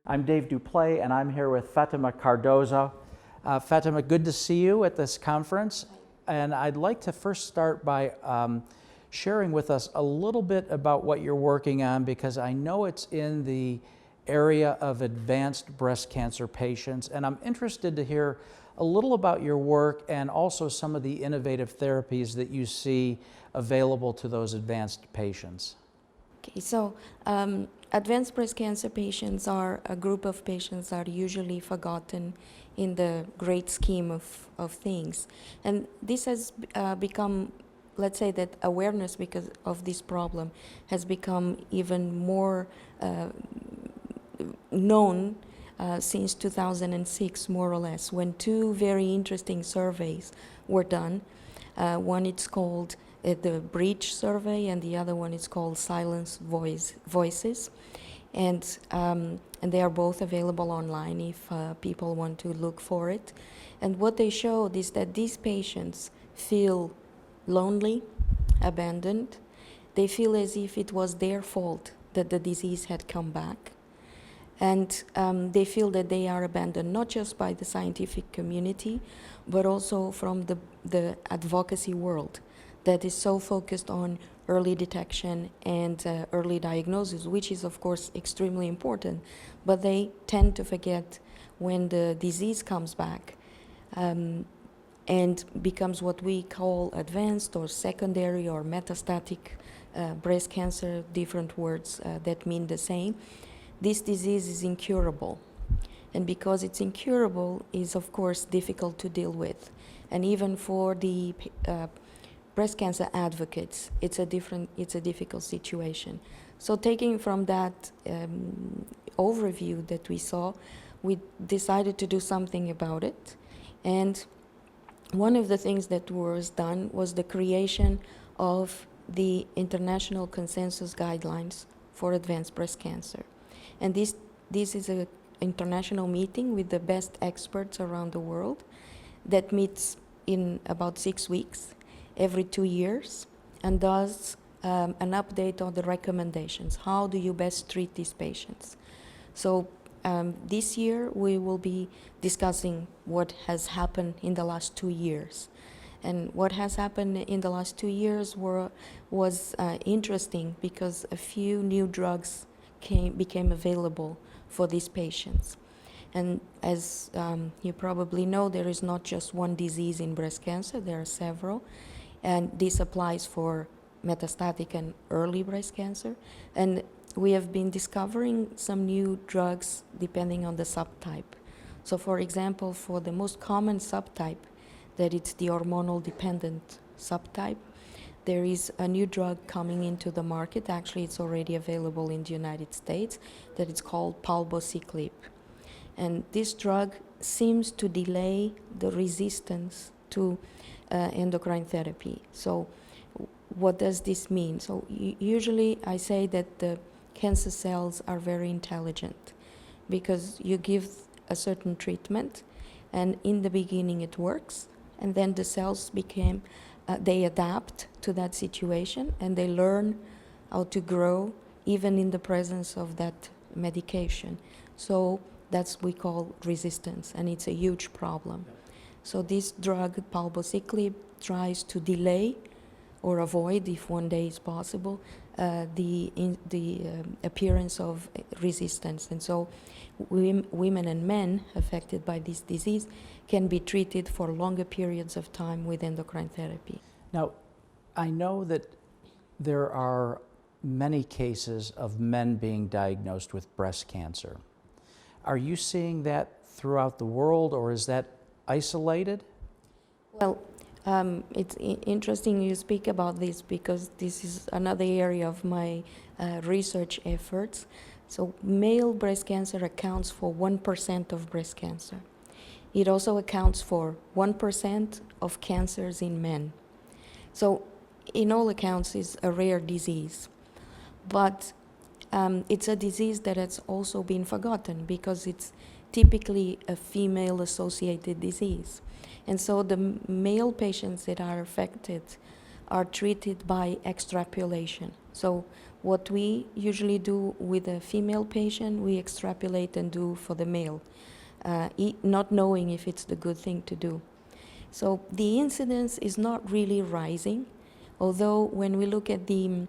I'm Dave Duplay, and I'm here with Fatima Cardoso. Fatima, good to see you at this conference. And I'd like to first start by sharing with us a little bit about what you're working on, because I know it's in the area of advanced breast cancer patients. And I'm interested to hear a little about your work and also some of the innovative therapies that you see available to those advanced patients. Okay, so advanced breast cancer patients are a group of patients that are usually forgotten in the great scheme of things. And this has become, let's say that awareness because of this problem has become even more known since 2006, more or less, when two very interesting surveys were done. One it's called the Breach survey, and the other one is called Silence Voices, and they are both available online if people want to look for it. And what they showed is that these patients feel lonely, abandoned. They feel as if it was their fault that the disease had come back, and they feel that they are abandoned not just by the scientific community, but also from the advocacy world that is so focused on early detection and early diagnosis, which is of course extremely important, but they tend to forget when the disease comes back and becomes what we call advanced or secondary or metastatic breast cancer, different words that mean the same. This disease is incurable, and because it's incurable, is of course difficult to deal with, and even for the breast cancer advocates, it's a difficult situation. So taking from that overview that we saw, we decided to do something about it. And one of the things that was done was the creation of the International Consensus Guidelines for Advanced Breast Cancer. And this is an international meeting with the best experts around the world that meets in about 6 weeks every 2 years, and does an update on the recommendations. How do you best treat these patients? So this year we will be discussing what has happened in the last 2 years. And what has happened in the last 2 years was interesting, because a few new drugs became available for these patients. And as you probably know, there is not just one disease in breast cancer, there are several. And this applies for metastatic and early breast cancer. And we have been discovering some new drugs depending on the subtype. So for example, for the most common subtype, that it's the hormonal dependent subtype, there is a new drug coming into the market. Actually, it's already available in the United States, that it's called palbociclib. And this drug seems to delay the resistance to endocrine therapy. So what does this mean? So usually I say that the cancer cells are very intelligent, because you give a certain treatment and in the beginning it works, and then the cells they adapt to that situation and they learn how to grow even in the presence of that medication. So that's we call resistance, and it's a huge problem. So this drug, palbociclib, tries to delay or avoid, if one day is possible, the appearance of resistance. And so women and men affected by this disease can be treated for longer periods of time with endocrine therapy. Now, I know that there are many cases of men being diagnosed with breast cancer. Are you seeing that throughout the world, or is that isolated? Well, it's interesting you speak about this, because this is another area of my research efforts. So male breast cancer accounts for 1% of breast cancer. It also accounts for 1% of cancers in men. So in all accounts, it's a rare disease. But it's a disease that has also been forgotten, because it's typically a female-associated disease. And so the male patients that are affected are treated by extrapolation. So What we usually do with a female patient, we extrapolate and do for the male, not knowing if it's the good thing to do. So the incidence is not really rising, although when we look at the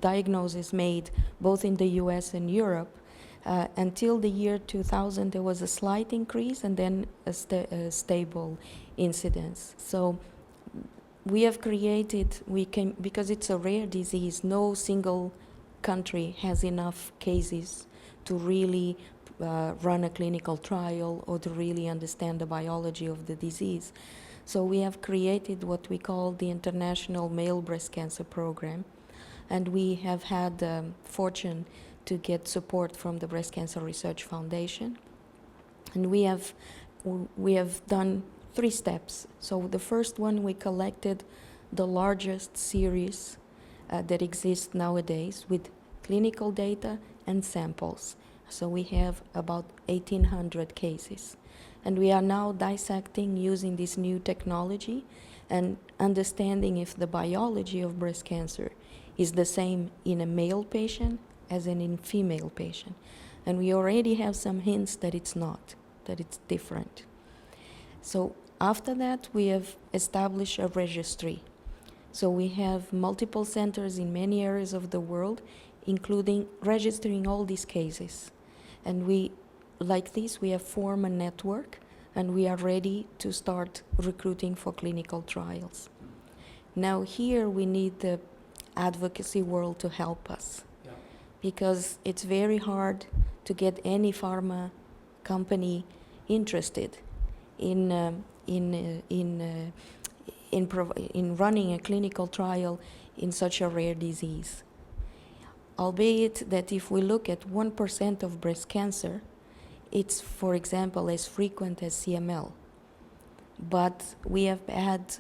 diagnosis made both in the US and Europe, until the year 2000 there was a slight increase and then a stable incidence. So we have created, because it's a rare disease, no single country has enough cases to really run a clinical trial or to really understand the biology of the disease. So we have created what we call the International Male Breast Cancer Program, and we have had the fortune to get support from the Breast Cancer Research Foundation. And we have done 3 steps. So the first one, we collected the largest series that exists nowadays with clinical data and samples. So we have about 1,800 cases. And we are now dissecting using this new technology and understanding if the biology of breast cancer is the same in a male patient as in a female patient. And we already have some hints that it's not, that it's different. So after that, we have established a registry. So we have multiple centers in many areas of the world, including registering all these cases. And we have formed a network, and we are ready to start recruiting for clinical trials. Now here we need the advocacy world to help us, because it's very hard to get any pharma company interested in running a clinical trial in such a rare disease. Albeit that if we look at 1% of breast cancer, it's, for example, as frequent as CML. But we have had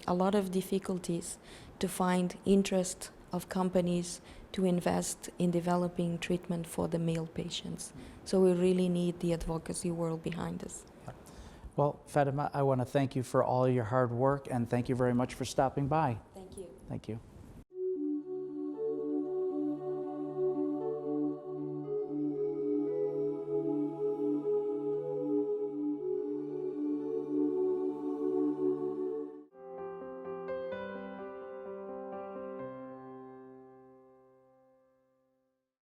a lot of difficulties to find interest of companies to invest in developing treatment for the male patients. So we really need the advocacy world behind us. Well, Fatima, I want to thank you for all your hard work, and thank you very much for stopping by. Thank you. Thank you.